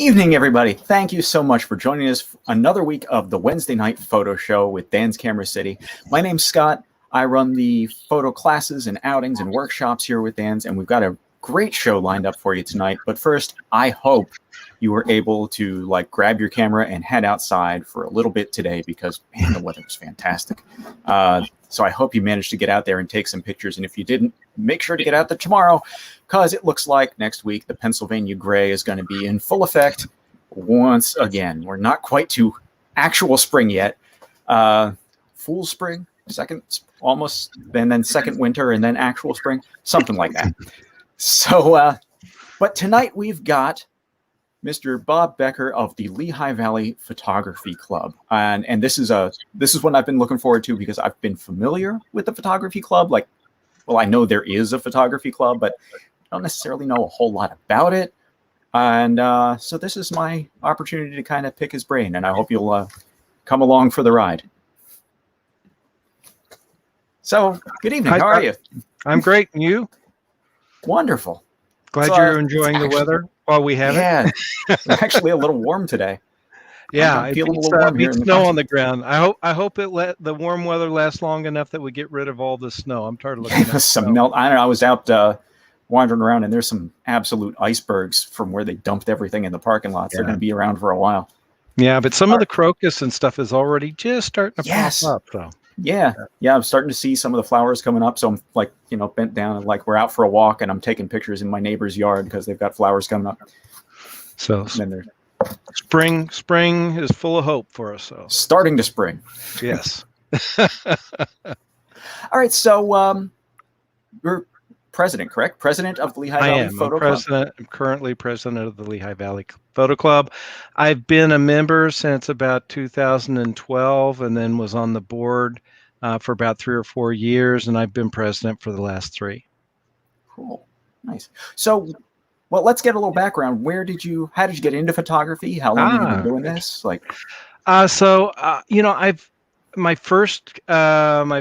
evening, everybody. Thank you so much for joining us for another week of the Wednesday Night Photo Show with Dan's Camera City. My name's Scott. I run the photo classes and outings and workshops here with Dan's, and we've got a great show lined up for you tonight. But first, I hope you were able to grab your camera and head outside for a little bit today because, man, the weather was fantastic. So I hope you managed to get out there and take some pictures. And if you didn't, make sure to get out there tomorrow because it looks like next week the Pennsylvania gray is going to be in full effect once again. We're not quite to actual spring yet. Full spring, second, almost, and then second winter, and then actual spring, something like that. So, but tonight we've got Mr. Bob Becker of the Lehigh Valley Photography Club. And this is one I've been looking forward to because I've been familiar with the photography club. I know there is a photography club, but I don't necessarily know a whole lot about it. And so this is my opportunity to kind of pick his brain, and I hope you'll come along for the ride. So, good evening. How are you? I'm great. And you? Wonderful. Glad you're enjoying the weather while we have it. Yeah, it's actually a little warm today. Yeah, it beats snow on the ground. I hope the warm weather lasts long enough that we get rid of all the snow. I'm tired of looking at some melt. I don't know. I was out wandering around, and there's some absolute icebergs from where they dumped everything in the parking lots. Yeah. They're going to be around for a while. Yeah, but some of the crocus and stuff is already just starting to pop up. So. Yeah, I'm starting to see some of the flowers coming up. So I'm bent down and we're out for a walk, and I'm taking pictures in my neighbor's yard because they've got flowers coming up. So spring is full of hope for us. So starting to spring. Yes. All right. So you're president, correct? President of the Lehigh Valley Photo Club. I'm currently president of the Lehigh Valley Photo Club. I've been a member since about 2012, and then was on the board for about 3 or 4 years, and I've been president for the last 3. Cool, nice. So, well, let's get a little background. How did you get into photography? How long have you been doing this? My first DLSR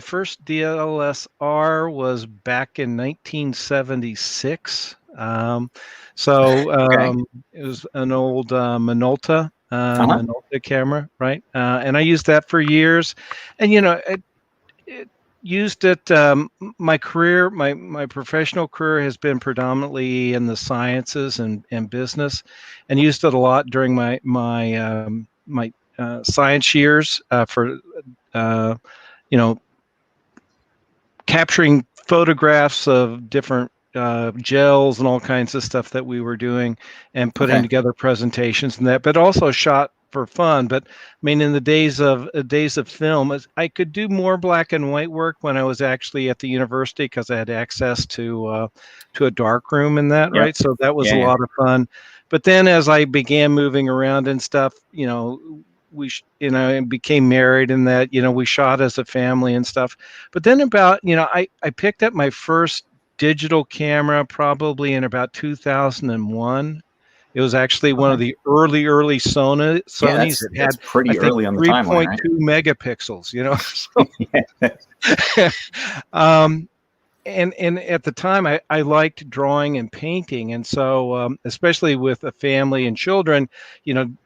was back in 1976. It was an old Minolta camera, right? And I used that for years, and it used it. My career, my professional career has been predominantly in the sciences and business, and used it a lot during my science years for capturing photographs of different gels and all kinds of stuff that we were doing, and putting together presentations and that, but also shot for fun. But I mean, in the days of film, I could do more black and white work when I was actually at the university because I had access to a dark room and that, right? So that was a lot of fun. But then as I began moving around and stuff, we became married, and that, we shot as a family and stuff. But then I picked up my first digital camera probably in about 2001. It was actually one of the early Sony's. It had pretty early on the timeline, right? 3.2 megapixels, So, and at the time I liked drawing and painting, and so especially with a family and children,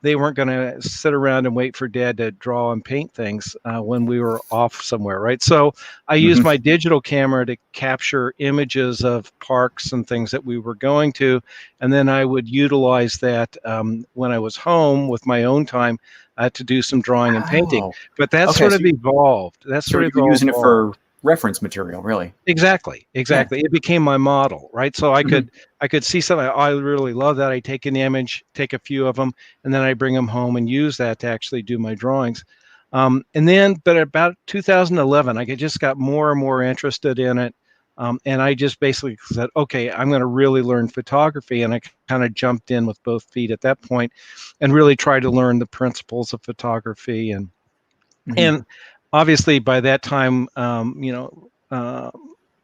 they weren't going to sit around and wait for Dad to draw and paint things when we were off somewhere, right? So I used my digital camera to capture images of parks and things that we were going to, and then I would utilize that when I was home with my own time to do some drawing and painting. But that sort of evolved. Using it for reference material, really. Exactly. Yeah. It became my model, right? So I could see something. I really love that. I take an image, take a few of them, and then I bring them home and use that to actually do my drawings. But about 2011, I just got more and more interested in it. And I just basically said, okay, I'm going to really learn photography. And I kind of jumped in with both feet at that point and really tried to learn the principles of photography. And obviously, by that time,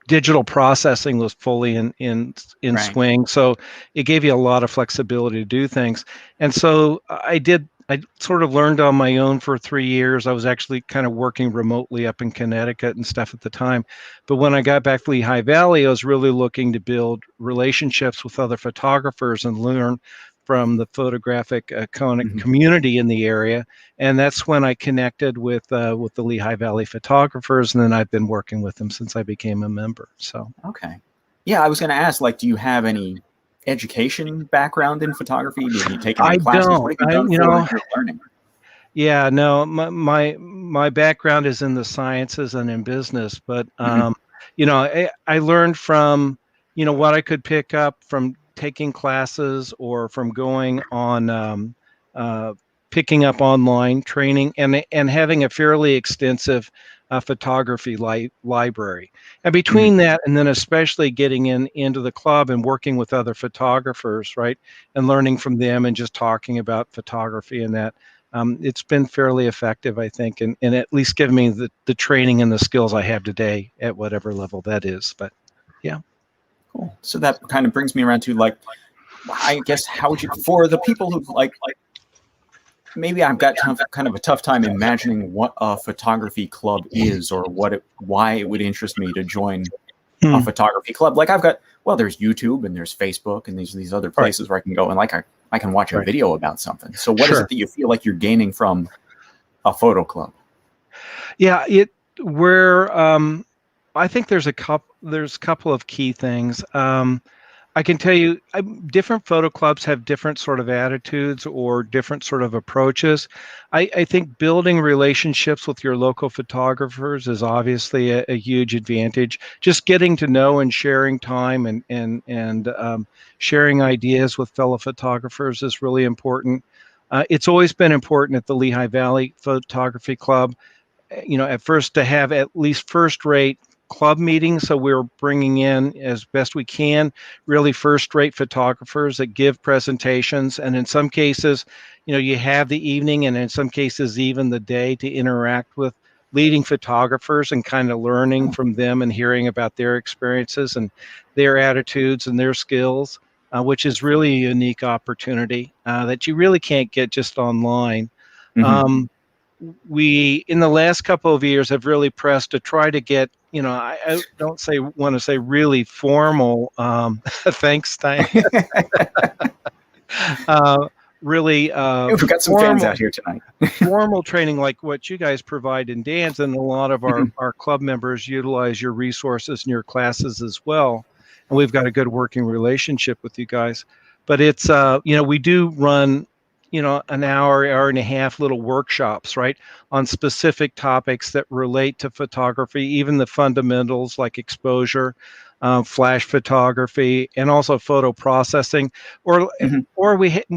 digital processing was fully in swing, so it gave you a lot of flexibility to do things. And so I sort of learned on my own for 3 years. I was actually kind of working remotely up in Connecticut and stuff at the time. But when I got back to Lehigh Valley, I was really looking to build relationships with other photographers and learn from the photographic Mhm. community in the area, and that's when I connected with the Lehigh Valley photographers, and then I've been working with them since I became a member. So Okay. Yeah, I was going to ask, like, do you have any education background in photography? Have you taken any I classes? What don't, have you done for your learning? yeah, no, my background is in the sciences and in business, but Hmm. I learned from what I could pick up from taking classes or from going on uh, picking up online training and having a fairly extensive photography library. And Hmm. between that and then especially getting into the club and working with other photographers, right, and learning from them and just talking about photography and that. It's been fairly effective, I think, and at least given me the training and the skills I have today at whatever level that is. But yeah. Cool. So that kind of brings me around to, like, I guess, how would you, for the people who, like, maybe I've got kind of a tough time imagining what a photography club is, or why it would interest me to join a Hmm. photography club. Like, I've got, well, there's YouTube and there's Facebook and these other Right. places where I can go and, like, I can watch a Right. video about something. So what is it Sure. that you feel like you're gaining from a photo club? Yeah. Where I think there's a couple of key things. I can tell you, different photo clubs have different sort of attitudes or different sort of approaches. I think building relationships with your local photographers is obviously a huge advantage. Just getting to know and sharing time and sharing ideas with fellow photographers is really important. It's always been important at the Lehigh Valley Photography Club, at first to have at least first rate club meetings. So we're bringing in as best we can really first rate photographers that give presentations. And in some cases, you have the evening and in some cases, even the day to interact with leading photographers and kind of learning Oh. from them and hearing about their experiences and their attitudes and their skills, which is really a unique opportunity that you really can't get just online. Hmm. Um, we in the last couple of years have really pressed to try to get I don't say want to say really formal thanks Stein uh, really We've got some fans out formal here tonight. formal training like what you guys provide in dance, and a lot of our Hmm. our club members utilize your resources and your classes as well, and we've got a good working relationship with you guys. But it's we do run an hour and a half little workshops, right, on specific topics that relate to photography, even the fundamentals like exposure, flash photography, and also photo processing, or Hmm.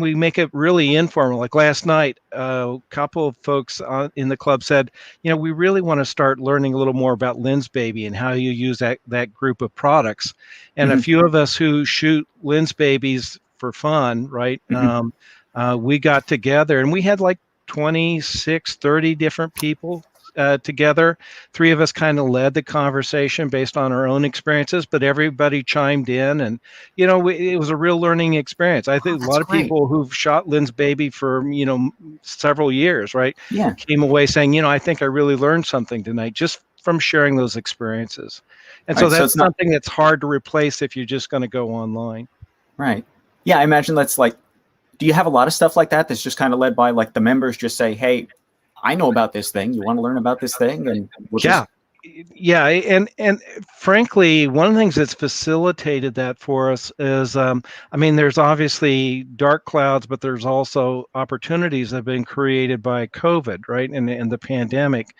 we make it really informal. Like last night, a couple of folks in the club said, we really want to start learning a little more about Lens Baby and how you use that group of products. And a Hmm. few of us who shoot Lens Babies for fun, right? Hmm. We got together and we had like 26, 30 different people together. Three of us kind of led the conversation based on our own experiences, but everybody chimed in, and it was a real learning experience. I Oh, think a that's lot of great. people who've shot Lynn's Baby for several years, right, Yeah. came away saying, I think I really learned something tonight just from sharing those experiences. And so Right. So that's it's not something that's hard to replace if you're just going to go online. right. Yeah, I imagine that's like, do you have a lot of stuff like that that's just kind of led by, like, the members just say, "Hey, I know about this thing. You want to learn about this thing?" And we'll Yeah. just. Yeah, and frankly, one of the things that's facilitated that for us is, I mean, there's obviously dark clouds, but there's also opportunities that have been created by COVID, right, and the pandemic.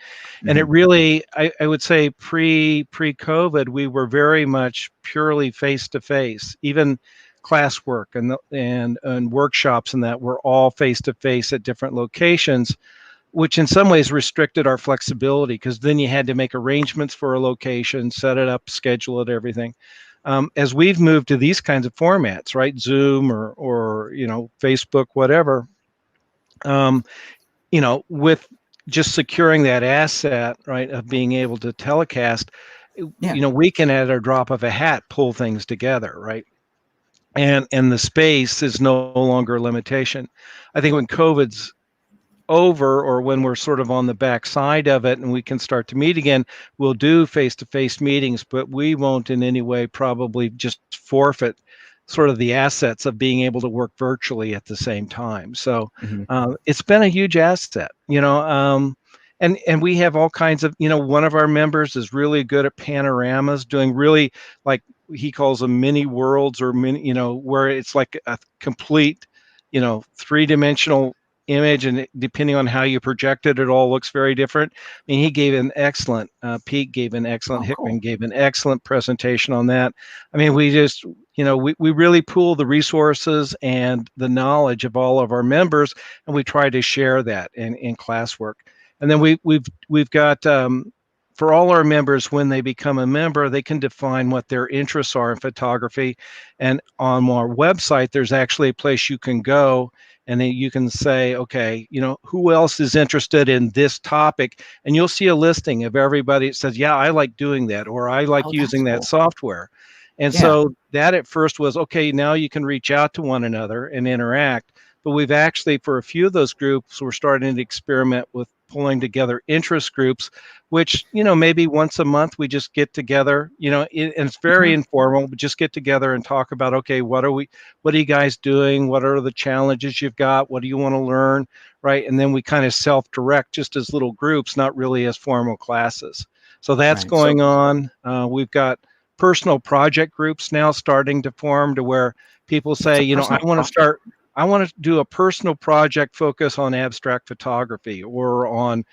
And it Mhm. really, I would say, pre-COVID, we were very much purely face to face. Even classwork and workshops and that were all face to face at different locations, which in some ways restricted our flexibility because then you had to make arrangements for a location, set it up, schedule it, everything. As we've moved to these kinds of formats, right, Zoom or Facebook, whatever, um, with just securing that asset, right, of being able to telecast, Yeah. we can at a drop of a hat pull things together, right? And the space is no longer a limitation. I think when COVID's over or when we're sort of on the back side of it and we can start to meet again, we'll do face-to-face meetings, but we won't in any way probably just forfeit sort of the assets of being able to work virtually at the same time. So Mhm. it's been a huge asset, and we have all kinds of, one of our members is really good at panoramas, doing really, like, he calls them mini worlds, or mini, where it's like a complete, three-dimensional image, and depending on how you project it, it all looks very different. I mean, he gave an excellent, Pete gave an excellent, Oh, Hickman cool. gave an excellent presentation on that. I mean, we just, we really pool the resources and the knowledge of all of our members, and we try to share that in classwork. And then we've got, for all our members, when they become a member, they can define what their interests are in photography. And on our website, there's actually a place you can go, and then you can say, okay, who else is interested in this topic? And you'll see a listing of everybody that says, yeah, I like doing that, or I like Oh, that's using that cool. software. And Yeah. so that at first was, okay, now you can reach out to one another and interact. But we've actually, for a few of those groups, we're starting to experiment with pulling together interest groups, which, maybe once a month we just get together, and it's very Mhm. informal, but just get together and talk about, okay, what are you guys doing? What are the challenges you've got? What do you want to learn? Right. And then we kind of self-direct just as little groups, not really as formal classes. So that's Right. So going on. We've got personal project groups now starting to form, to where people what's say, a personal project? I want to do a personal project focus on abstract photography, or on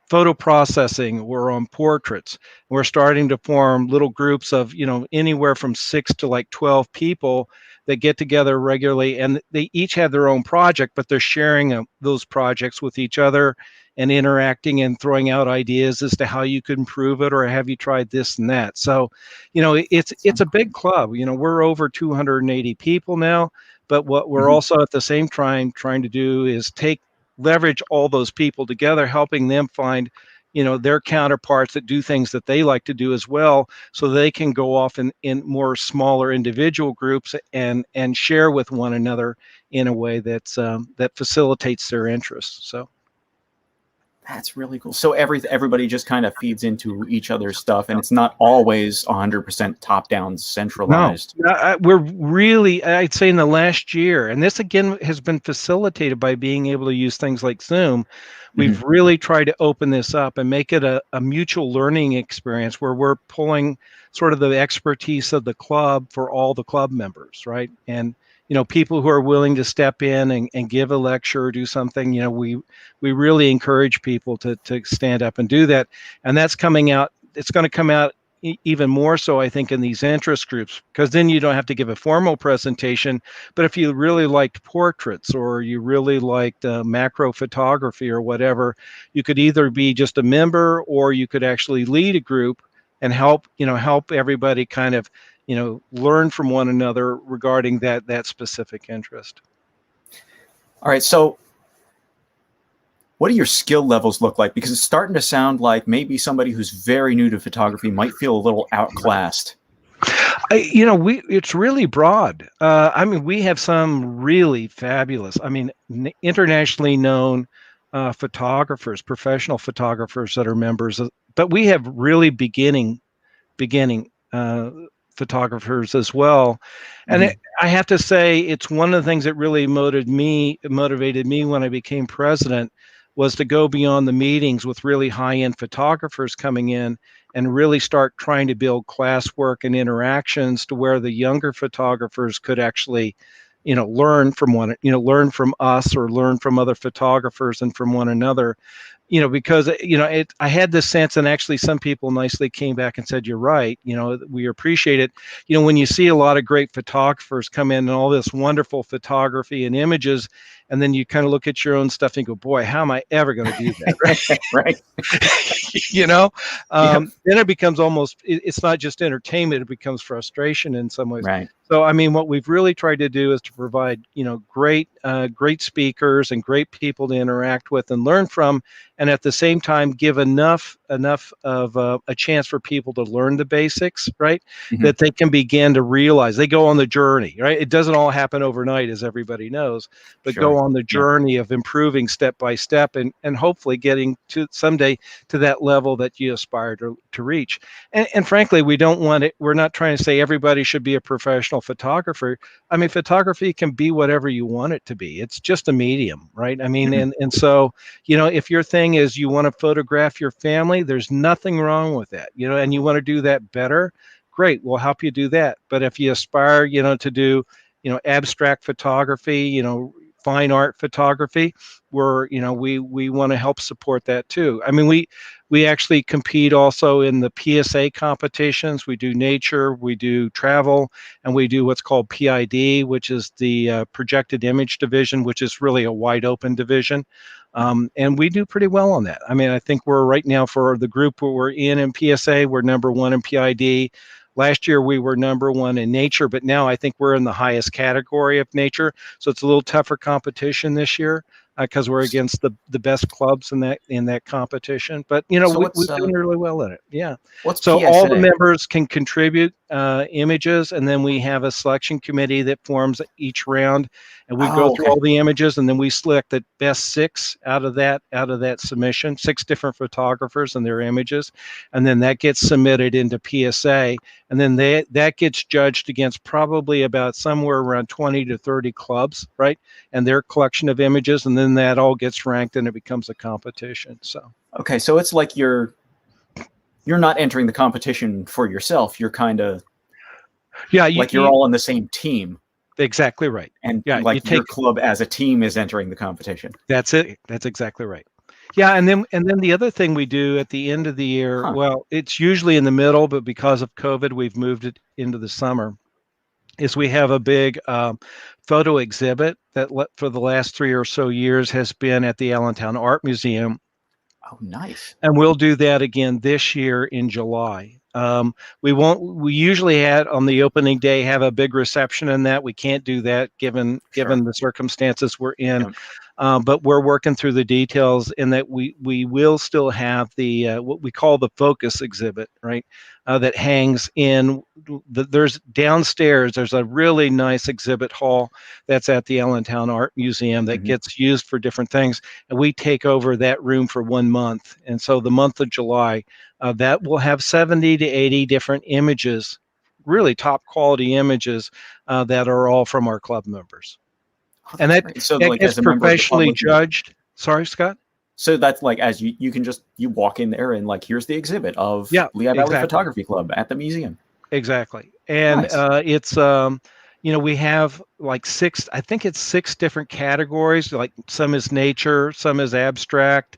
photo processing, or on portraits. We're starting to form little groups of, anywhere from 6 to like 12 people that get together regularly, and they each have their own project, but they're sharing those projects with each other, and interacting and throwing out ideas as to how you could improve it, or have you tried this and that. So, it's Sounds a big great. club. We're over 280 people now, but what we're Mhm. also at the same time trying to do is leverage all those people together, helping them find, their counterparts that do things that they like to do as well, so they can go off in more smaller individual groups, and share with one another in a way that facilitates their interests. So That's really cool. So everybody just kind of feeds into each other's stuff, and it's not always 100% top-down no, centralized. we're really, I'd say, in the last year, and this again has been facilitated by being able to use things like Zoom. Mhm. We've really tried to open this up and make it a mutual learning experience, where we're pulling sort of the expertise of the club for all the club members, right? And people who are willing to step in and give a lecture or do something. We really encourage people to stand up and do that, and that's coming out. It's going to come out even more so, I think, in these interest groups, because then you don't have to give a formal presentation. But if you really liked portraits, or you really liked macro photography or whatever, you could either be just a member, or you could actually lead a group and help everybody kind of, learn from one another regarding that specific interest. All right. So what do your skill levels look like? Because it's starting to sound like maybe somebody who's very new to photography might feel a little outclassed. It's really broad. I mean, we have some really fabulous, I mean, internationally known photographers, professional photographers that are members but we have really beginning photographers as well. And Mhm. I have to say, it's one of the things that really motivated me when I became president, was to go beyond the meetings with really high-end photographers coming in, and really start trying to build classwork and interactions, to where the younger photographers could actually, learn from us, or learn from other photographers and from one another. Because I had this sense, and actually some people nicely came back and said, "You're right. We appreciate it." When you see a lot of great photographers come in, and all this wonderful photography and images, and then you kind of look at your own stuff and go, "Boy, how am I ever going to do that?" Right. you know Yep. Then it becomes almost, it's not just entertainment, it becomes frustration in some ways. Right. So I mean, what we've really tried to do is to provide great speakers and great people to interact with and learn from, and at the same time give enough of a chance for people to learn the basics, right? Mhm. That they can begin to realize, they go on the journey, right? It doesn't all happen overnight, as everybody knows, but Sure. go on the journey of improving step by step, and hopefully getting to someday to that level that you aspire to reach. And frankly, we don't want it. We're not trying to say everybody should be a professional photographer. I mean, photography can be whatever you want it to be. It's just a medium, right? I mean, and so, you know, if your thing is you want to photograph your family, there's nothing wrong with that, you know, and you want to do that better, great, we'll help you do that. But if you aspire, you know, to do, you know, abstract photography, you know, fine art photography, we want to help support that too. I mean, we actually compete also in the PSA competitions. We do nature, we do travel, and we do what's called PID, which is the projected image division, which is really a wide open division. And we do pretty well on that. I mean, I think we're right now, for the group we're in PSA, we're #1 in PID. Last year we were #1 in nature, but now I think we're in the highest category of nature. So it's a little tougher competition this year because we're against the best clubs in that competition. But you know, So we're doing really well in it. Yeah. What's So PSA? all the members can contribute images, and then we have a selection committee that forms each round, and we go through all the images, and then we select the best 6 out of that submission, 6 different photographers and their images, and then that gets submitted into PSA. And then that gets judged against probably about somewhere around 20 to 30 clubs, right? And their collection of images, and then that all gets ranked and it becomes a competition. So okay, so it's like you're not entering the competition for yourself. You're kind of like you're all on the same team. Exactly right. And like your club as a team is entering the competition. That's it. That's exactly right. Yeah, and then the other thing we do at the end of the year, well, it's usually in the middle, but because of COVID, we've moved it into the summer, is we have a big photo exhibit that for the last 3 or so years has been at the Allentown Art Museum. Oh, nice. And we'll do that again this year in July. We usually on the opening day have a big reception in that. We can't do that given the circumstances we're in. But we're working through the details in that we will still have the what we call the focus exhibit, right? That hangs in there's downstairs. There's a really nice exhibit hall that's at the Allentown Art Museum that gets used for different things, and we take over that room for 1 month. And so the month of July, that will have 70 to 80 different images, really top quality images that are all from our club members. And that gets professionally judged. Sorry, Scott? So that's like, as you can just, you walk in there and like, here's the exhibit of Lehigh Valley Photography Club at the museum. Exactly. And it's, you know, we have like 6 different categories. Like some is nature, some is abstract,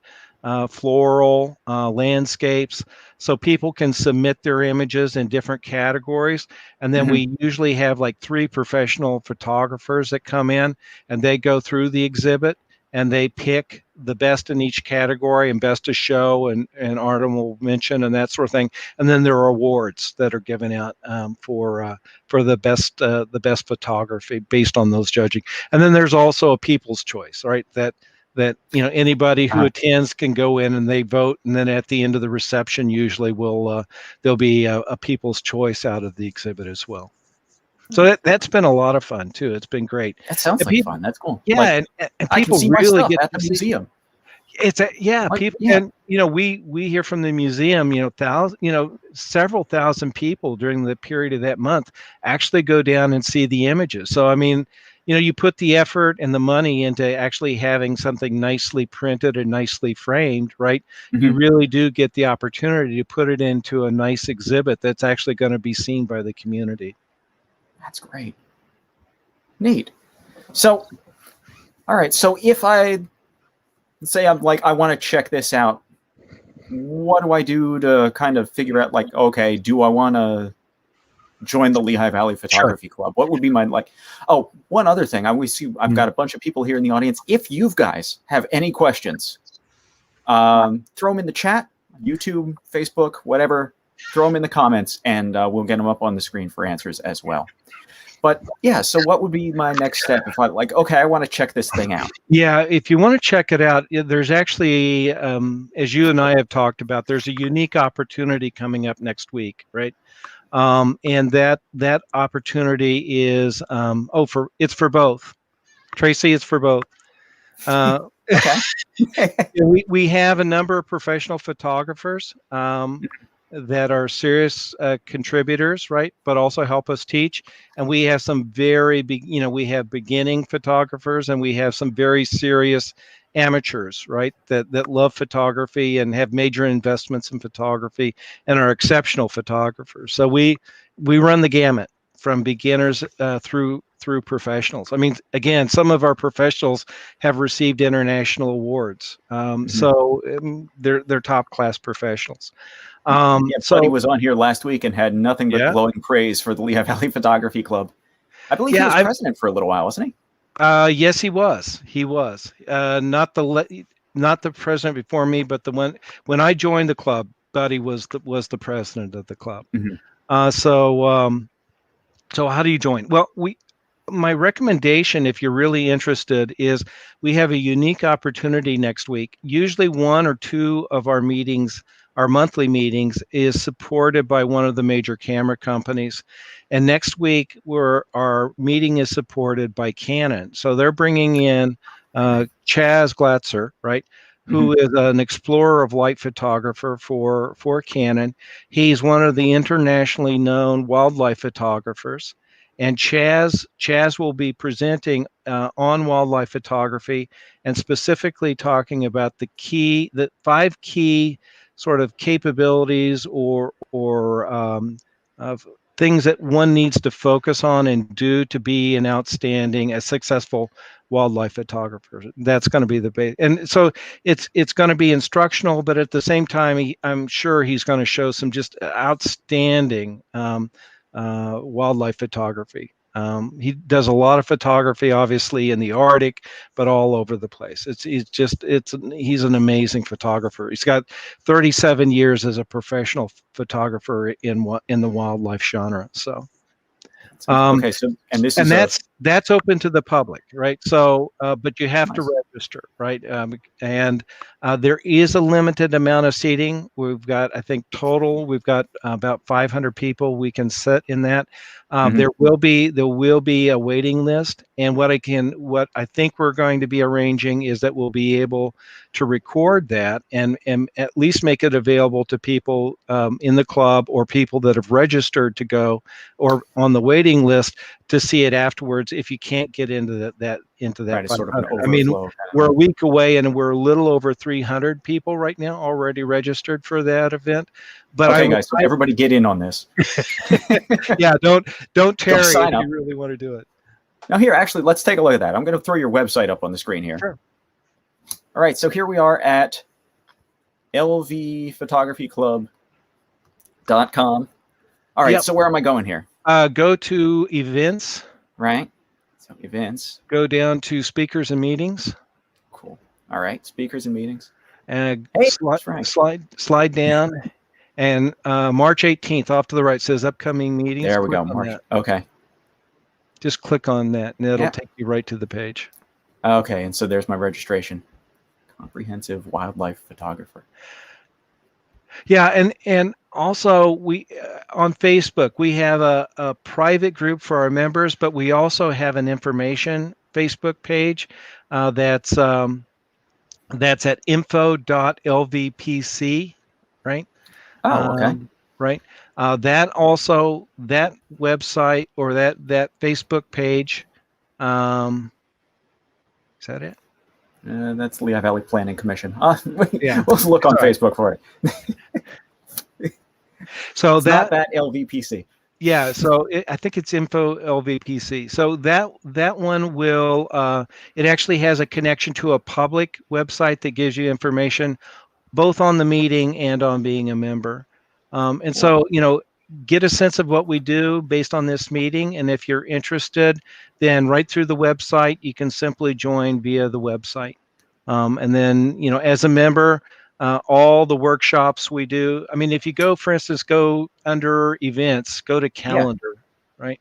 floral, landscapes. So people can submit their images in different categories. And then we usually have like 3 professional photographers that come in and they go through the exhibit and they pick the best in each category and best to show and honorable mention and that sort of thing. And then there are awards that are given out for the best photography based on those judging. And then there's also a people's choice, right? That you know, anybody who attends can go in and they vote, and then at the end of the reception usually there'll be a people's choice out of the exhibit as well. So that's been a lot of fun too. It's been great. That sounds like fun. That's cool. Yeah, like, and people really get at the museum. People, and you know, we hear from the museum, you know, several thousand people during the period of that month actually go down and see the images. So I mean, you know, you put the effort and the money into actually having something nicely printed and nicely framed, right? You really do get the opportunity to put it into a nice exhibit that's actually going to be seen by the community. That's great. Neat. So, all right. So if let's say I'm like, I want to check this out, what do I do to kind of figure out like, okay, do I want to join the Lehigh Valley Photography Club? What would be my one other thing. I've got a bunch of people here in the audience. If you guys have any questions, throw them in the chat, YouTube, Facebook, whatever, throw them in the comments and we'll get them up on the screen for answers as well. But yeah, so what would be my next step if I I want to check this thing out? Yeah, if you want to check it out, there's actually, as you and I have talked about, there's a unique opportunity coming up next week, right? And that opportunity is it's for both. Tracy, it's for both. Uh, Okay. we have a number of professional photographers that are serious contributors, right? But also help us teach. And we have some we have beginning photographers, and we have some very serious amateurs, right? That love photography and have major investments in photography and are exceptional photographers. So we run the gamut from beginners through professionals. I mean, again, some of our professionals have received international awards, so they're top class professionals. Yeah, Buddy was on here last week and had nothing but Yeah, glowing praise for the Lehigh Valley Photography Club. I believe he yeah, was president for a little while, wasn't he? yes, he was. He was not the president before me, but the one when I joined the club. Buddy was the president of the club. Mm-hmm. So how do you join? Well, my recommendation, if you're really interested, is we have a unique opportunity next week. Usually one or two of our meetings, our monthly meetings, is supported by one of the major camera companies. And next week, our meeting is supported by Canon. So they're bringing in Chaz Glatzer, right? Who is an explorer of light photographer for Canon. He's one of the internationally known wildlife photographers. And Chaz will be presenting on wildlife photography and specifically talking about the 5 key sort of capabilities or of things that one needs to focus on and do to be an outstanding, a successful wildlife photographer. That's going to be the base. And so it's going to be instructional, but at the same time, I'm sure he's going to show some just outstanding wildlife photography. He does a lot of photography, obviously in the Arctic, but all over the place. He's an amazing photographer. He's got 37 years as a professional photographer in the wildlife genre. So. Okay, so and this And is that's open to the public, right? So, but you have to nice. register, right? And there is a limited amount of seating. We've got, I think, total, we've got about 500 people we can sit in that. There will be a waiting list, and what I think we're going to be arranging is that we'll be able to record that and at least make it available to people in the club or people that have registered to go or on the waiting list to see it afterwards if you can't get into that Right, it's sort of an 500. I mean, overflow. we're a week away and we're a little over 300 people right now already registered for that event. But okay, guys, so everybody get in on this. Yeah, don't tarry if sign up. you really want to do it. Now here, actually, let's take a look at that. I'm going to throw your website up on the screen here. Sure. All right, so here we are at lvphotographyclub.com. All right, so where am I going here? Go to events. Right. So events. Go down to speakers and meetings. Cool. All right, speakers and meetings. And hey, slide down. And March 18th, off to the right, says upcoming meetings. There we go, March. Okay. Just click on that, and it'll take you right to the page. Okay, and so there's my registration. Comprehensive wildlife photographer. Yeah, and also we on Facebook we have a private group for our members, but we also have an information Facebook page that's at info.lvpc, right? Oh, okay. Right. That website or that Facebook page. Is that it? That's Lehigh Valley Planning Commission. Yeah. Let's look on Facebook for it. So it's not that LVPC. Yeah, so I think it's info LVPC. So that one will it actually has a connection to a public website that gives you information both on the meeting and on being a member. And so, get a sense of what we do based on this meeting. And if you're interested, then right through the website, you can simply join via the website. And then, as a member, all the workshops we do. I mean, if you go, for instance, go under events, go to calendar, right?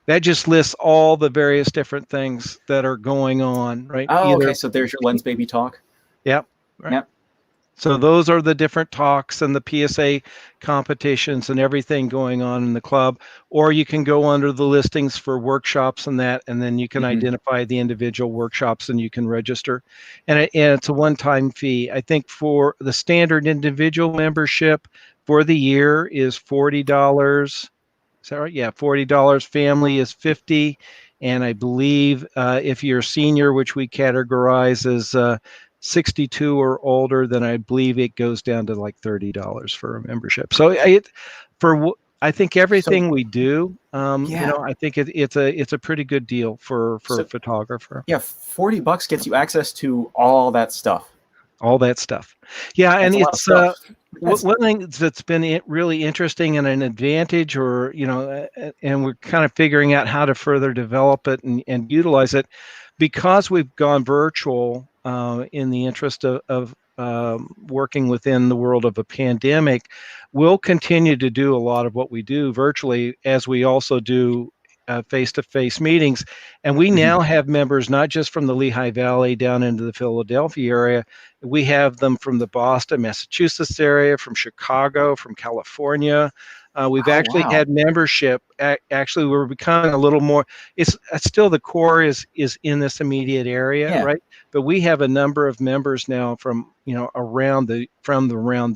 That just lists all the various different things that are going on, right? Oh, okay. So there's your Lens Baby talk. Yep. Right. Yep. So those are the different talks and the PSA competitions and everything going on in the club. Or you can go under the listings for workshops and that, and then you can Hmm. identify the individual workshops and you can register. And it's a one-time fee. I think for the standard individual membership for the year is $40. Is that right? Yeah, $40. Family is $50. And I believe if you're a senior, which we categorize as 62 or older, then I believe it goes down to like $30 for a membership. So I think So everything we do, yeah, I think it's a pretty good deal for a so photographer. yeah, $40 gets you access to all that stuff. All that stuff. Yeah, and That's a lot of it's stuff. That's one thing that's been really interesting and an advantage, or and we're kind of figuring out how to further develop it and utilize it, because we've gone virtual in the interest of working within the world of a pandemic. We'll continue to do a lot of what we do virtually, as we also do face-to-face meetings. And we mhm. now have members not just from the Lehigh Valley down into the Philadelphia area. We have them from the Boston, Massachusetts area, from Chicago, from California. We've Oh actually wow. had membership. Actually, we're becoming a little more. It's still the core is in this immediate area, Yeah. right? But we have a number of members now from around the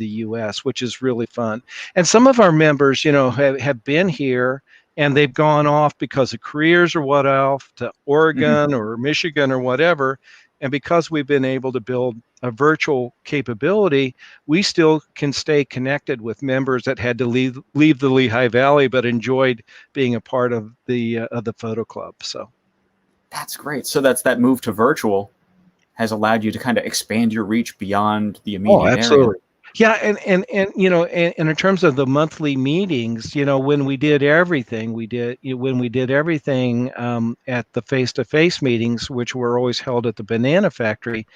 U.S., which is really fun. And some of our members, have been here and they've gone off because of careers or what else to Mhm. Oregon or Michigan or whatever. And because we've been able to build a virtual capability, we still can stay connected with members that had to leave the Lehigh Valley but enjoyed being a part of the photo club. So That's great. So that move to virtual has allowed you to kind of expand your reach beyond the oh, immediate area. absolutely. Yeah, and in terms of the monthly meetings, when we did everything, when we did everything at the face-to-face meetings, which were always held at the Banana Factory.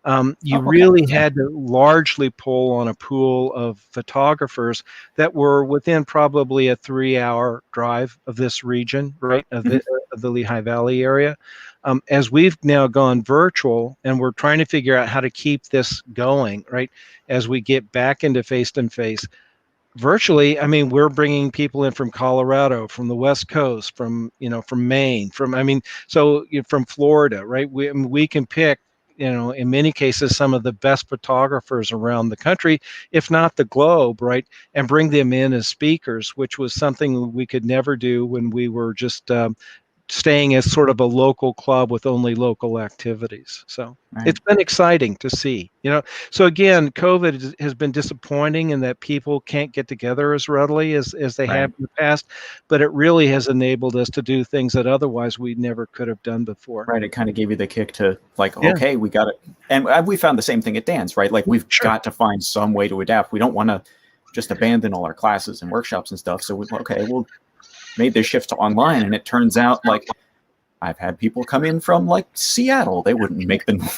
You Oh, okay. really Yeah. had to largely pull on a pool of photographers that were within probably a 3-hour drive of this region, right, Mhm. of the Lehigh Valley area. As we've now gone virtual and we're trying to figure out how to keep this going, right, as we get back into face-to-face, virtually, I mean, we're bringing people in from Colorado, from the West Coast, from Maine, from Florida, right? We can pick, in many cases, some of the best photographers around the country, if not the globe, right? And bring them in as speakers, which was something we could never do when we were just staying as sort of a local club with only local activities. So Right. it's been exciting to see, So again, COVID has been disappointing in that people can't get together as readily as they have Right. in the past, but it really has enabled us to do things that otherwise we never could have done before. Right. It kind of gave you the kick to like, Yeah, okay, we got it. And we found the same thing at Dan's, right? Like we've sure. got to find some way to adapt. We don't want to just abandon all our classes and workshops and stuff. So okay, we'll made this shift to online, and it turns out like I've had people come in from like Seattle. They wouldn't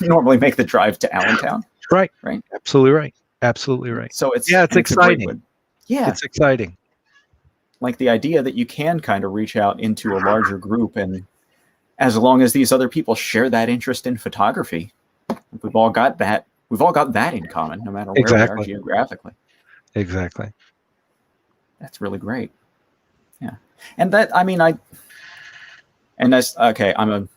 normally make the drive to Allentown, Right. right? Absolutely right. Absolutely right. So Yeah, it's it's a great exciting. way. Yeah, It's exciting. like the idea that you can kind of reach out into a larger group, and as long as these other people share that interest in photography, we've all got that. We've all got that in common, no matter where we are Exactly. geographically. Exactly. That's really great. Yeah, and that I mean and that's okay. I'm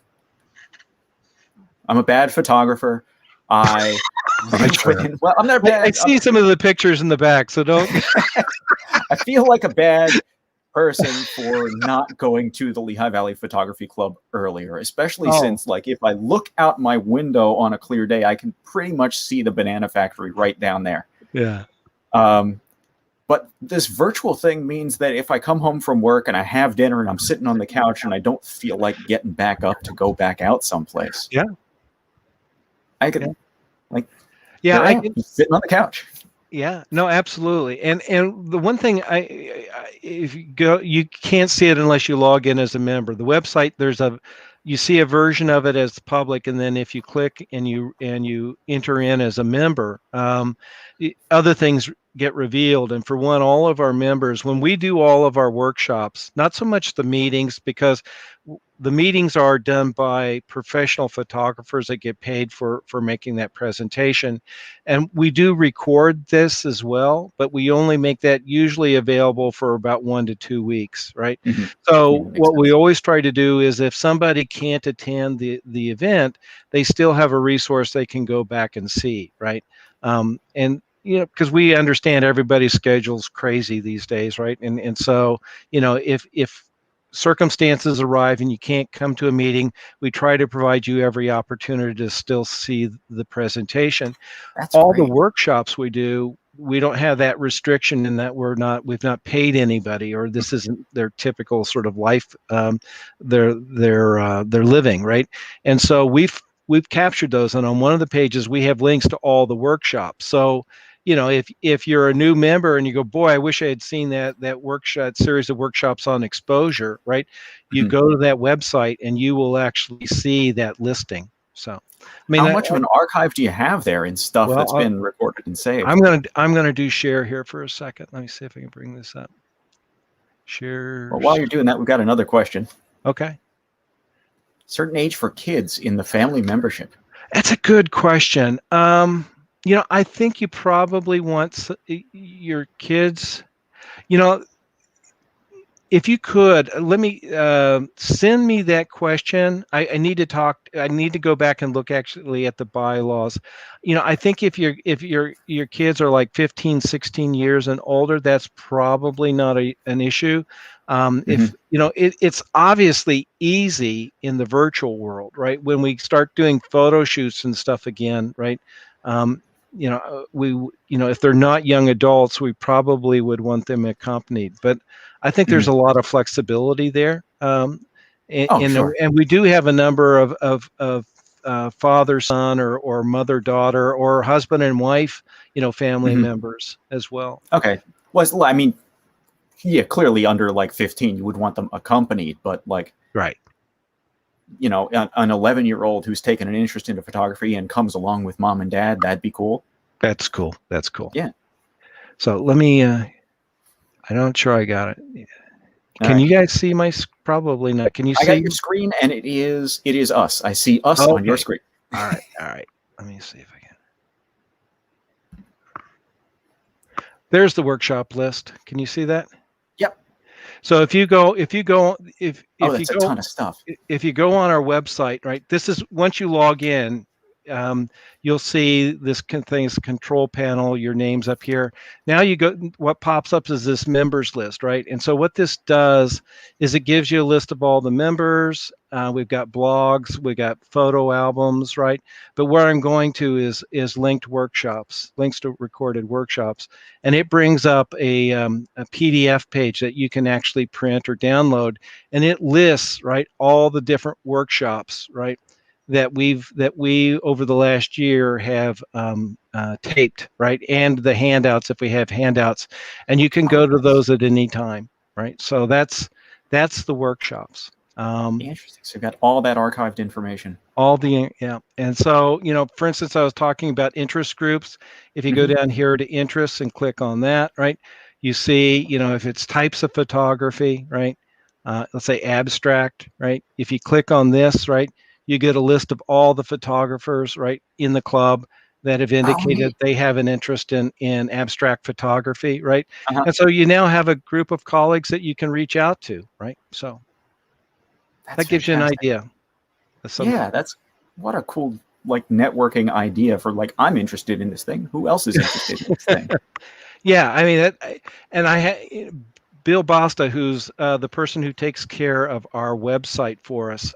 a bad photographer. I live Sure. within. Well, I'm not I bad. see some of the pictures in the back, so don't. I feel like a bad person for not going to the Lehigh Valley Photography Club earlier, especially Oh, since, like, if I look out my window on a clear day, I can pretty much see the banana factory right down there. yeah. Um, but this virtual thing means that if I come home from work and I have dinner and I'm sitting on the couch and I don't feel like getting back up to go back out someplace, Yeah. I Yeah. can, like, Yeah, here I I am, can. sitting on the couch. Yeah, no, absolutely. And the one thing if you go, you can't see it unless you log in as a member. The website, you see a version of it as public, and then if you click and you enter in as a member, other things get revealed. And for one, all of our members, when we do all of our workshops, not so much the meetings, because the meetings are done by professional photographers that get paid for making that presentation, and we do record this as well, but we only make that usually available for about 1 to 2 weeks, right? Hmm. So Yeah, that makes what we sense. always try to do is, if somebody can't attend the event, they still have a resource they can go back and see, right? And because we understand everybody's schedule's crazy these days, right? And so, if circumstances arrive and you can't come to a meeting, we try to provide you every opportunity to still see the presentation. That's All the great. workshops we do, we don't have that restriction in that we've not paid anybody, or this isn't their typical sort of life, their living, right? And so we've captured those, and on one of the pages we have links to all the workshops. So if you're a new member and you go, boy, I wish I had seen that workshop series of workshops on exposure, right? You Mhm. go to that website and you will actually see that listing. So, I mean, How much of an archive do you have there in stuff that's well, been recorded and saved? I'm gonna do share here for a second. Let me see if I can bring this up. Well, while Shares. you're doing that, we've got another question. Okay, Certain age for kids in the family membership. that's a good question. I think you probably want your kids. You know, if you could let me send me that question. I need to talk. I need to go back and look actually at the bylaws. I think if your kids are like 15, 16 years and older, that's probably not an issue. If Hmm. it's obviously easy in the virtual world, right? When we start doing photo shoots and stuff again, right? We if they're not young adults, we probably would want them accompanied, but I think Hmm. there's a lot of flexibility there. And, Oh, and, sure. and we do have a number of father son or mother daughter or husband and wife, family Hmm. members as well. Okay. Well, I mean, yeah, clearly under like 15, you would want them accompanied, but like, Right. an 11-year-old who's taken an interest into photography and comes along with mom and dad, that'd be cool. That's cool. That's cool. Yeah. So let me, I'm not sure I got it. All Can right. you guys see probably not. Can you I got see? your screen, and it is us. I see us on your Okay. screen. All right. All right. Let me see if I can. There's the workshop list. Can you see that? Yep. So if you go, if you go, Oh, if you that's a go, ton of stuff. if you go on our website, right? This is once you log in, you'll see this thing's control panel. Your name's up here. Now you go. What pops up is this members list, right? And so what this does is it gives you a list of all the members. We've got blogs, we've got photo albums, right? But where I'm going to is linked workshops, links to recorded workshops, and it brings up a PDF page that you can actually print or download, and it lists, right, all the different workshops, right, that we over the last year have taped, right, and the handouts if we have handouts, and you can Oh, go to nice. those at any time, right? So that's the workshops. Interesting. So you've got all that archived information. All the Yeah, and so for instance, I was talking about interest groups. If you go Hmm. down here to interests and click on that, right, you see if it's types of photography, right, let's say abstract, right, if you click on this, right, you get a list of all the photographers, right, in the club that have Oh, indicated neat. they have an interest in abstract photography, right? Uh-huh. And so you now have a group of colleagues that you can reach out to, right? So That's that gives you an fantastic. idea of some. Yeah, that's what a cool like networking idea for like I'm interested in this thing. Who else is interested in this thing? Yeah, I mean, and Bill Basta, who's the person who takes care of our website for us.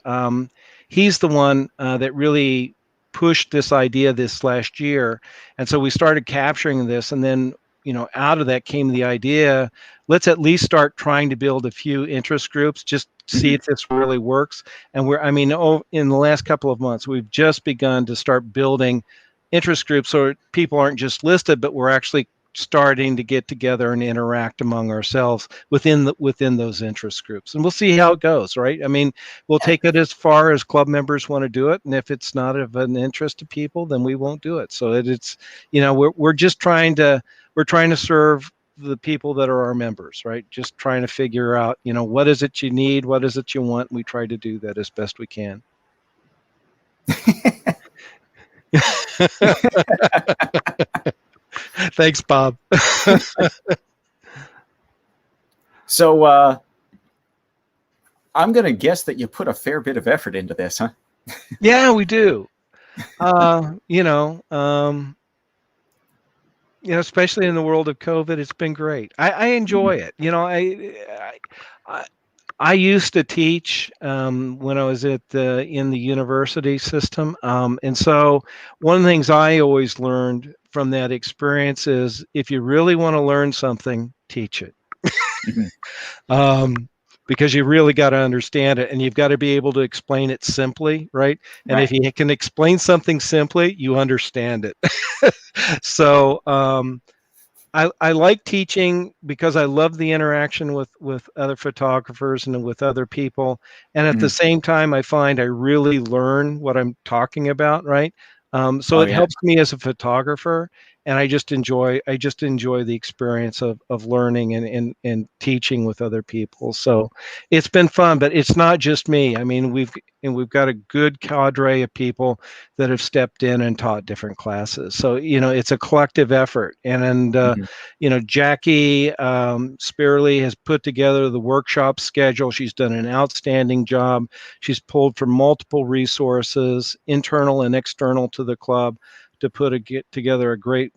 He's the one that really pushed this idea this last year, and so we started capturing this, and then out of that came the idea. Let's at least start trying to build a few interest groups, just see Hmm. if this really works. And in the last couple of months, we've just begun to start building interest groups so people aren't just listed, but we're actually starting to get together and interact among ourselves within those interest groups, and we'll see how it goes, right? I mean, we'll Yeah. take it as far as club members want to do it, and if it's not of an interest to people, then we won't do it. So it's we're trying to serve the people that are our members, right? Just trying to figure out, what is it you need, what is it you want. We try to do that as best we can. Thanks, Bob. So I'm going to guess that you put a fair bit of effort into this, huh? Yeah, we do. You know, especially in the world of COVID, it's been great. I enjoy it. I used to teach when I was in the university system, and so one of the things I always learned from that experience is if you really want to learn something, teach it. Because you really got to understand it, and you've got to be able to explain it simply, right? And Right. if you can explain something simply, you understand it. So I like teaching because I love the interaction with other photographers and with other people, and at the same time, I find I really learn what I'm talking about, right? So Oh, it yeah. helps me as a photographer, and I just enjoy the experience of learning and teaching with other people. So it's been fun, but it's not just me. I mean, we've got a good cadre of people that have stepped in and taught different classes. So it's a collective effort, and Jackie Spearley has put together the workshop schedule. She's done an outstanding job. She's pulled from multiple resources, internal and external to the club, to get together a great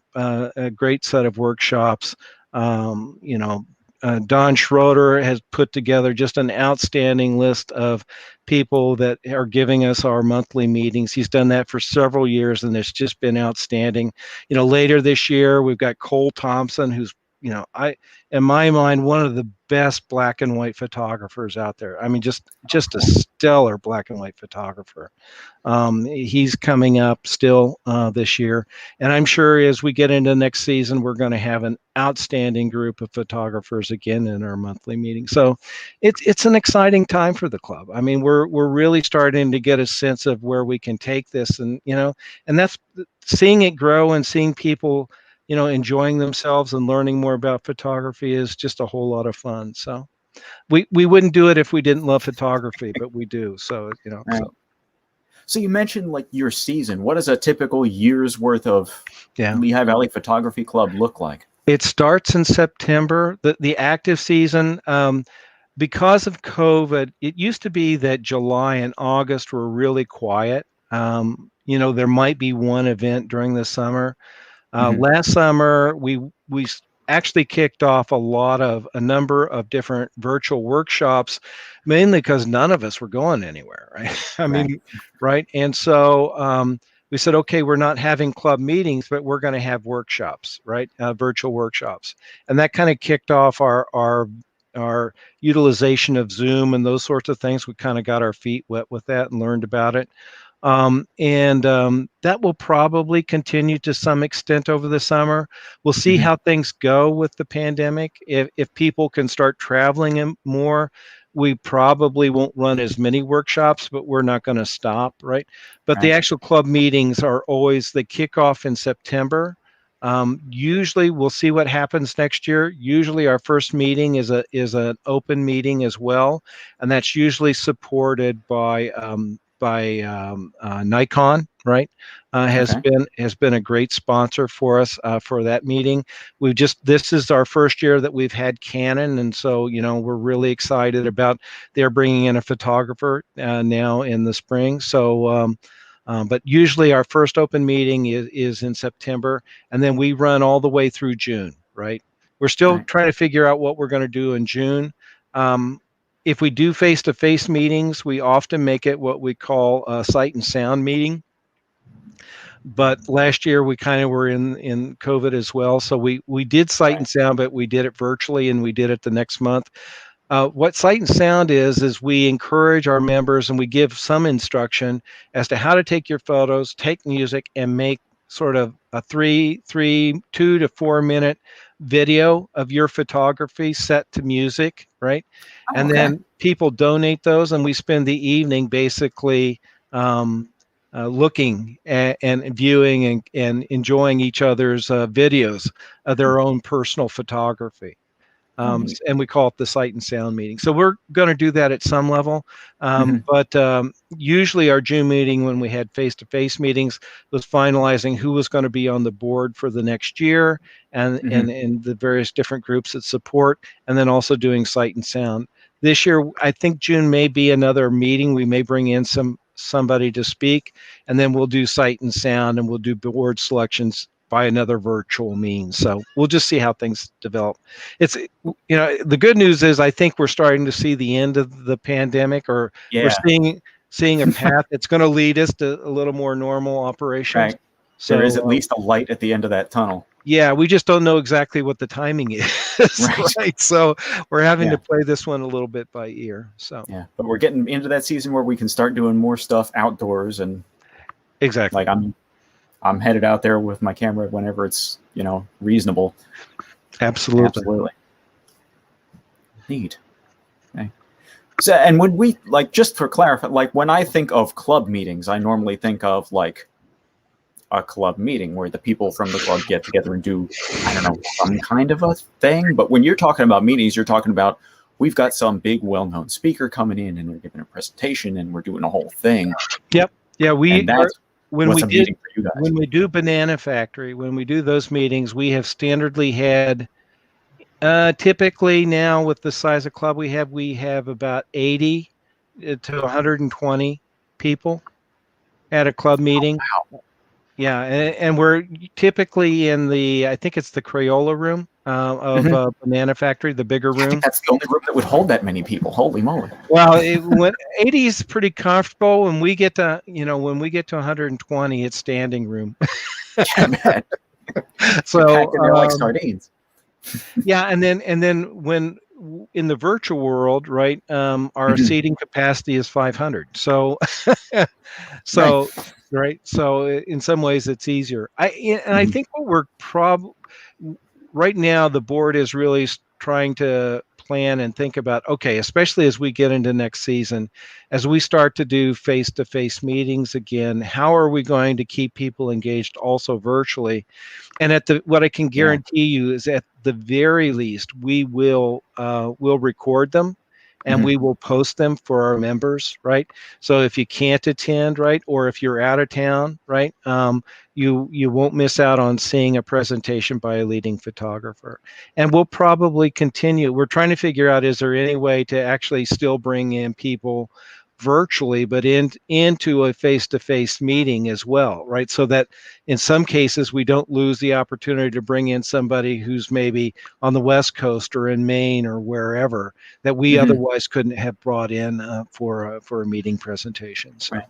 set of workshops. Don Schroeder has put together just an outstanding list of people that are giving us our monthly meetings. He's done that for several years, and it's just been outstanding. Later this year, we've got Cole Thompson, who's, in my mind, one of the best black and white photographers out there. I mean, just a stellar black and white photographer. He's coming up still this year, and I'm sure as we get into next season, we're going to have an outstanding group of photographers again in our monthly meeting. So it's an exciting time for the club. I mean, we're really starting to get a sense of where we can take this, and that's seeing it grow and seeing people enjoying themselves and learning more about photography is just a whole lot of fun. So we wouldn't do it if we didn't love photography, but we do. So Right. So you mentioned like your season. What does a typical year's worth of Lehigh Valley Photography Club look like? It starts in September. The active season, because of COVID, it used to be that July and August were really quiet. There might be one event during the summer. Last summer, we actually kicked off a number of different virtual workshops, mainly because none of us were going anywhere, right? I mean, right? And so we said, okay, we're not having club meetings, but we're going to have workshops, right? Virtual workshops, and that kind of kicked off our utilization of Zoom and those sorts of things. We kind of got our feet wet with that and learned about it. That will probably continue to some extent over the summer. We'll see how things go with the pandemic. If people can start traveling more, we probably won't run as many workshops, but we're not going to stop, right? But the actual club meetings are always the kickoff in September. Usually we'll see what happens next year. Usually our first meeting is an open meeting as well, and that's usually supported by Nikon, right? Has been a great sponsor for us for that meeting. This is our first year that we've had Canon, and so we're really excited about they're bringing in a photographer now in the spring. So. But usually our first open meeting is in September, and then we run all the way through June, right? We're still trying to figure out what we're going to do in June. If we do face-to-face meetings, we often make it what we call a sight and sound meeting. But last year we kind of were in COVID as well. So we did sight and sound, but we did it virtually, and we did it the next month. What Sight and Sound is we encourage our members, and we give some instruction as to how to take your photos, take music, and make sort of a 2 to 4 minute video of your photography set to music, right? And then people donate those, and we spend the evening basically looking and viewing and enjoying each other's videos of their own personal photography. And we call it the sight and sound meeting. So we're going to do that at some level. But usually our June meeting, when we had face-to-face meetings, was finalizing who was going to be on the board for the next year and the various different groups that support, and then also doing sight and sound. This year, I think June may be another meeting. We may bring in somebody to speak, and then we'll do sight and sound, and we'll do board selections by another virtual means. So we'll just see how things develop. It's, the good news is I think we're starting to see the end of the pandemic, or we're seeing a path that's going to lead us to a little more normal operations. Right. So there is at least a light at the end of that tunnel. Yeah, we just don't know exactly what the timing is. Right. So we're having to play this one a little bit by ear. So yeah, but we're getting into that season where we can start doing more stuff outdoors, and exactly. Like I'm headed out there with my camera whenever it's, reasonable. Absolutely. Neat. Okay. So, and when we, just for clarify, when I think of club meetings, I normally think of a club meeting where the people from the club get together and do, I don't know, some kind of a thing. But when you're talking about meetings, you're talking about, we've got some big well-known speaker coming in and they're giving a presentation and we're doing a whole thing. Yep. Yeah. When we do Banana Factory, when we do those meetings, we have standardly had, typically now with the size of club we have about 80 to 120 people at a club meeting. Oh, wow. Yeah, and we're typically in I think it's the Crayola room of Banana Factory, the bigger room. I think that's the only room that would hold that many people. Holy moly! Well, 80 is pretty comfortable. When we get to 120, it's standing room. Yeah, man. So they're like sardines. Yeah, and then when in the virtual world, right, our seating capacity is 500. So right. So in some ways it's easier. I think what we're right now, the board is really trying to plan and think about, okay, especially as we get into next season, as we start to do face-to-face meetings again, how are we going to keep people engaged also virtually? And what I can guarantee you is, at the very least, we'll record them and we will post them for our members, right? So if you can't attend, right, or if you're out of town, right, you won't miss out on seeing a presentation by a leading photographer. And we'll probably continue. We're trying to figure out, is there any way to actually still bring in people virtually, but into a face-to-face meeting as well, right? So that in some cases we don't lose the opportunity to bring in somebody who's maybe on the West Coast or in Maine or wherever that we otherwise couldn't have brought in for a meeting presentation. So, right.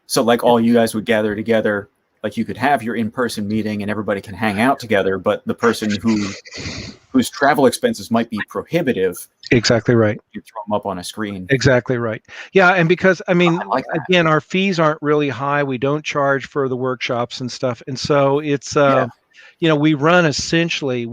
So all you guys would gather together, you could have your in-person meeting and everybody can hang out together, but the person whose travel expenses might be prohibitive. Exactly right. You throw them up on a screen. Exactly right. Yeah, and because again, our fees aren't really high. We don't charge for the workshops and stuff, and so it's we run essentially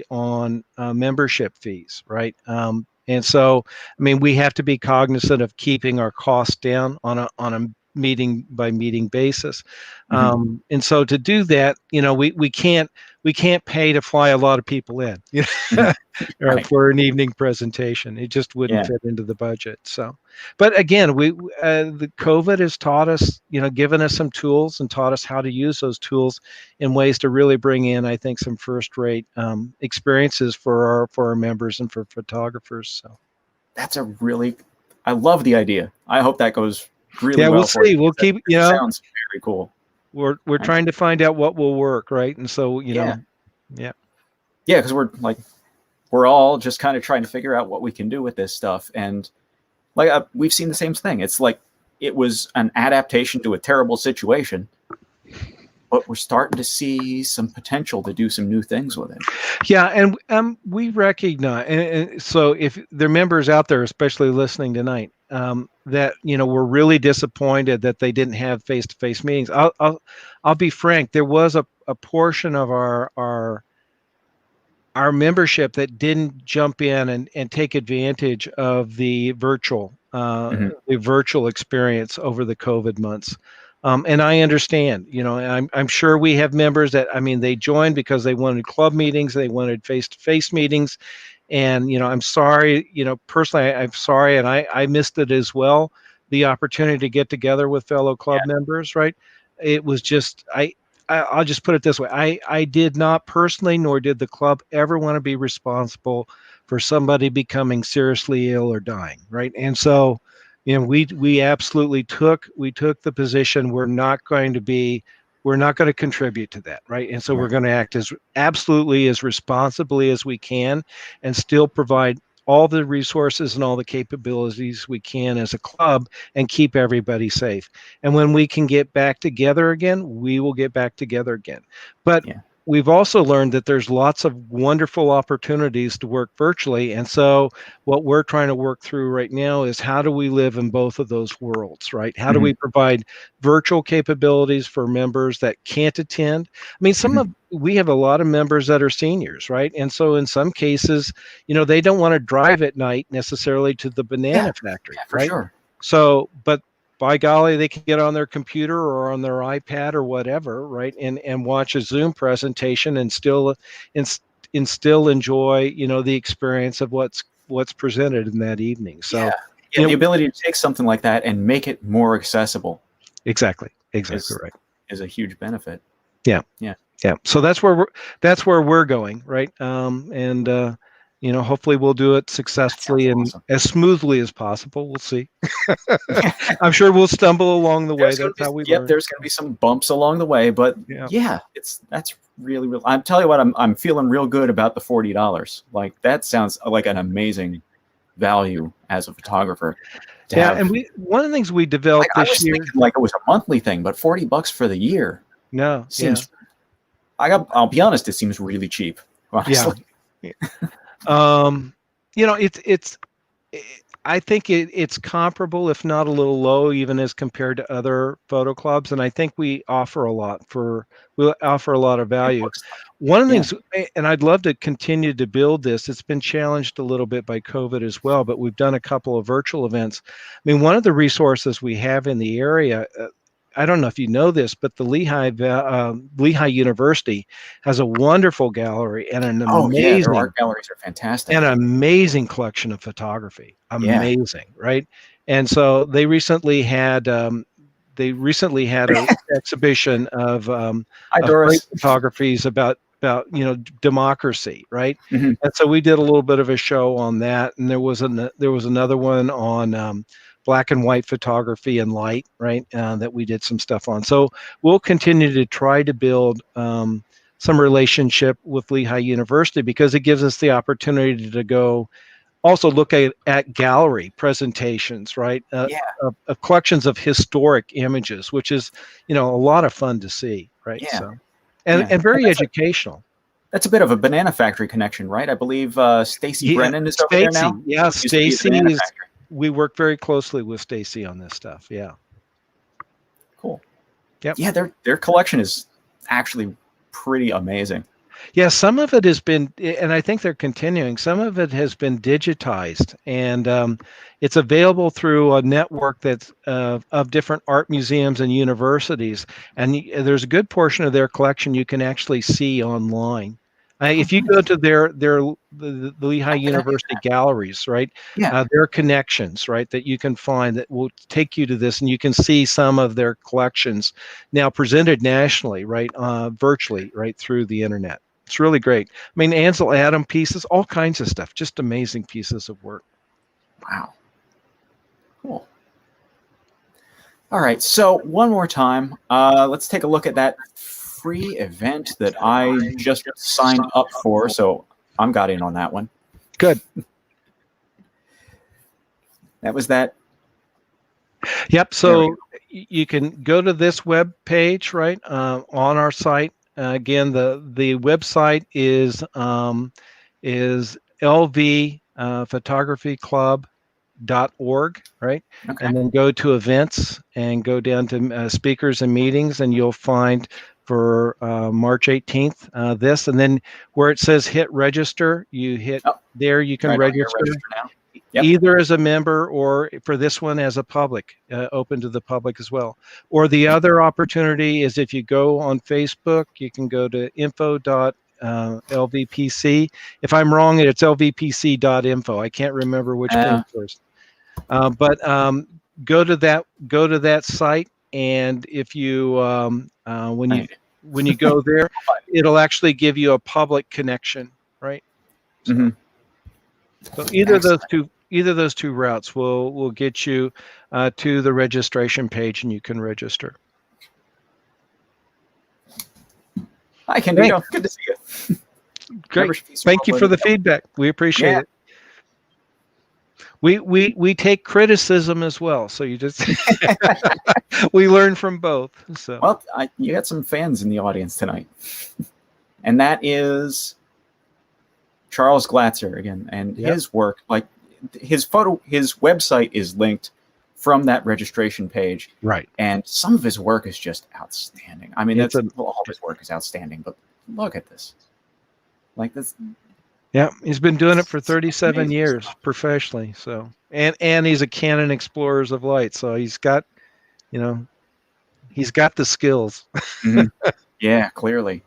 on membership fees, right? And so we have to be cognizant of keeping our costs down on a meeting by meeting basis, and so to do that, we can't pay to fly a lot of people in, right, for an evening presentation. It just wouldn't fit into the budget. So, but again, the COVID has taught us, given us some tools and taught us how to use those tools in ways to really bring in, I think, some first-rate experiences for our members and for photographers. So that's I love the idea. I hope that goes really well. We'll see. We'll keep. Sounds very cool. We're trying to find out what will work, right? And so because we're all just kind of trying to figure out what we can do with this stuff, and we've seen the same thing. It's it was an adaptation to a terrible situation, but we're starting to see some potential to do some new things with it. Yeah, and we recognize, and so if there are members out there, especially listening tonight, that we're really disappointed that they didn't have face-to-face meetings. I'll be frank. There was a portion of our membership that didn't jump in and take advantage of the virtual experience over the COVID months. And I understand, I'm sure we have members that, I mean, they joined because they wanted club meetings, they wanted face-to-face meetings. And, I'm sorry, personally, I'm sorry. And I missed it as well. The opportunity to get together with fellow club members, right? It was just, I'll just put it this way. I did not personally, nor did the club ever want to be responsible for somebody becoming seriously ill or dying. Right. And so, we absolutely took the position we're not going to contribute to that, right? And so we're going to act as absolutely as responsibly as we can and still provide all the resources and all the capabilities we can as a club and keep everybody safe. And when we can get back together again, we will get back together again. But we've also learned that there's lots of wonderful opportunities to work virtually. And so what we're trying to work through right now is how do we live in both of those worlds, right? How do we provide virtual capabilities for members that can't attend? I mean, we have a lot of members that are seniors, right? And so in some cases, they don't want to drive at night necessarily to the banana factory, for right? sure. So, but by golly, they can get on their computer or on their iPad or whatever, right, and watch a Zoom presentation and still enjoy, the experience of what's presented in that evening. So, the ability to take something like that and make it more accessible. Exactly right. Is a huge benefit. Yeah. So that's where we're going, right? Hopefully we'll do it successfully and as smoothly as possible. We'll see. I'm sure we'll stumble along the way. That's how we learn. There's going to be some bumps along the way, but that's really, really. I'm telling you what, I'm feeling real good about the $40. Like that sounds like an amazing value as a photographer. And one of the things we developed this year, thinking like it was a monthly thing, but $40 for the year. No, seems. I'll be honest, it seems really cheap. Honestly. I think it's comparable, if not a little low, even as compared to other photo clubs. And I think we offer a lot of value. One of the things, and I'd love to continue to build this, it's been challenged a little bit by COVID as well, but we've done a couple of virtual events. I mean, one of the resources we have in the area, I don't know if you know this, but the Lehigh University has a wonderful gallery and an amazing their art galleries are fantastic. An amazing collection of photography. Amazing, right? And so they recently had an exhibition of great photographies about democracy, right? And so we did a little bit of a show on that, and there was another one on black and white photography and light, right? That we did some stuff on. So we'll continue to try to build some relationship with Lehigh University because it gives us the opportunity to go also look at gallery presentations, right? Of collections of historic images, which is, a lot of fun to see, right? So, and very educational. That's a bit of a Banana Factory connection, right? I believe Stacy Brennan is over there now. Yeah, Stacy is. We work very closely with Stacy on this stuff. Yeah. Cool. Yep. Yeah, their collection is actually pretty amazing. Yeah, some of it has been, and I think they're continuing, some of it has been digitized, and it's available through a network that's of different art museums and universities. And there's a good portion of their collection you can actually see online. If you go to the Lehigh University galleries, right? There are connections, right, that you can find that will take you to this, and you can see some of their collections now presented nationally, right, virtually, right, through the internet. It's really great. I mean, Ansel Adam pieces, all kinds of stuff, just amazing pieces of work. Wow. Cool. All right. So one more time, let's take a look at that free event that I just signed up for. So I'm got in on that one. Good. That was that. Yep. So you can go to this web page, right, on our site. Again, the website is lvphotographyclub.org, right? Okay. And then go to events and go down to speakers and meetings, and you'll find for March 18th this, and then where it says hit register, you hit there. You can register. Now. Yep. either as a member or for this one as a public, open to the public as well. Or the other opportunity is if you go on Facebook, you can go to info.lvpc. If I'm wrong, it's lvpc.info. I can't remember which came first. But go to that site, and if you when you go there, it'll actually give you a public connection, right? So, Mm-hmm. so either of those two routes will get you to the registration page, and you can register. Hi, Candido. Good to see you. Great. Thank you for the feedback. We appreciate it. We take criticism as well, so you just we learn from both. So well, you got some fans in the audience tonight, and that is Charles Glatzer again, and his work, like his website is linked from that registration page, right? And some of his work is just outstanding. I mean, all of his work is outstanding, but look at this, like this. Yeah, he's been doing it for 37 years professionally. So, and he's a Canon Explorers of Light. So he's got, he's got the skills. Mm-hmm. Yeah, clearly.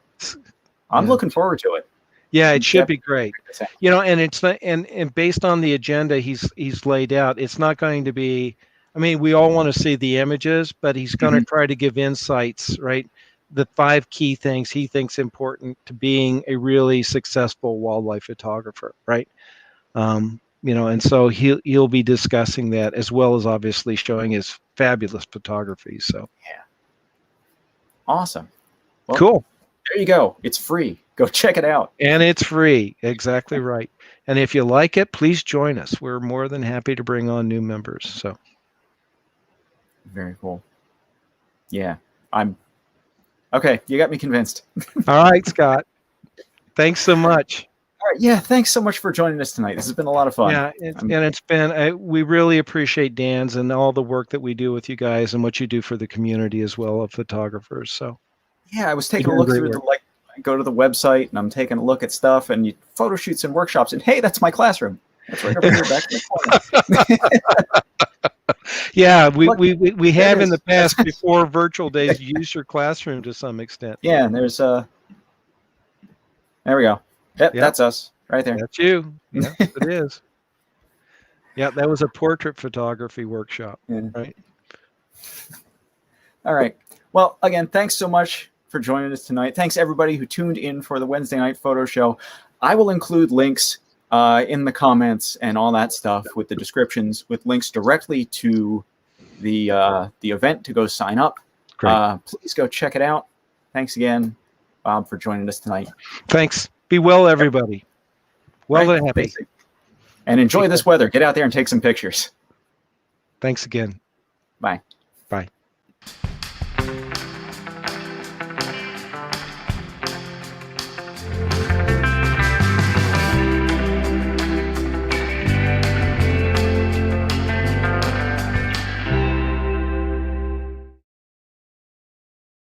I'm looking forward to it. Yeah, it should be great. And it's not, and based on the agenda he's laid out, it's not going to be. I mean, we all want to see the images, but he's going to try to give insights, right? The 5 key things he thinks important to being a really successful wildlife photographer, right? And so he'll be discussing that, as well as obviously showing his fabulous photography. So yeah, awesome. Well, cool. There you go. It's free. Go check it out. And it's free. Exactly right. And if you like it, please join us. We're more than happy to bring on new members. So very cool. Yeah, okay, you got me convinced. All right, Scott. Thanks so much. All right, yeah, thanks so much for joining us tonight. This has been a lot of fun. Yeah, it's been, we really appreciate Dan's and all the work that we do with you guys and what you do for the community as well of photographers. So yeah, I was taking a look through I go to the website and I'm taking a look at stuff and photo shoots and workshops, and hey, that's my classroom. That's right over here back in the corner. Yeah, we have in the past before virtual days used your classroom to some extent. Yeah, and there's there we go. Yep, that's us right there. That's you. Yeah, it is. Yeah, that was a portrait photography workshop. Yeah. Right. All right. Well, again, thanks so much for joining us tonight. Thanks everybody who tuned in for the Wednesday night photo show. I will include links in the comments and all that stuff with the descriptions, with links directly to the event to go sign up. Please go check it out. Thanks again, Bob, for joining us tonight. Thanks. Be well, everybody. Well and happy. And enjoy this weather. Get out there and take some pictures. Thanks again. Bye. Bye.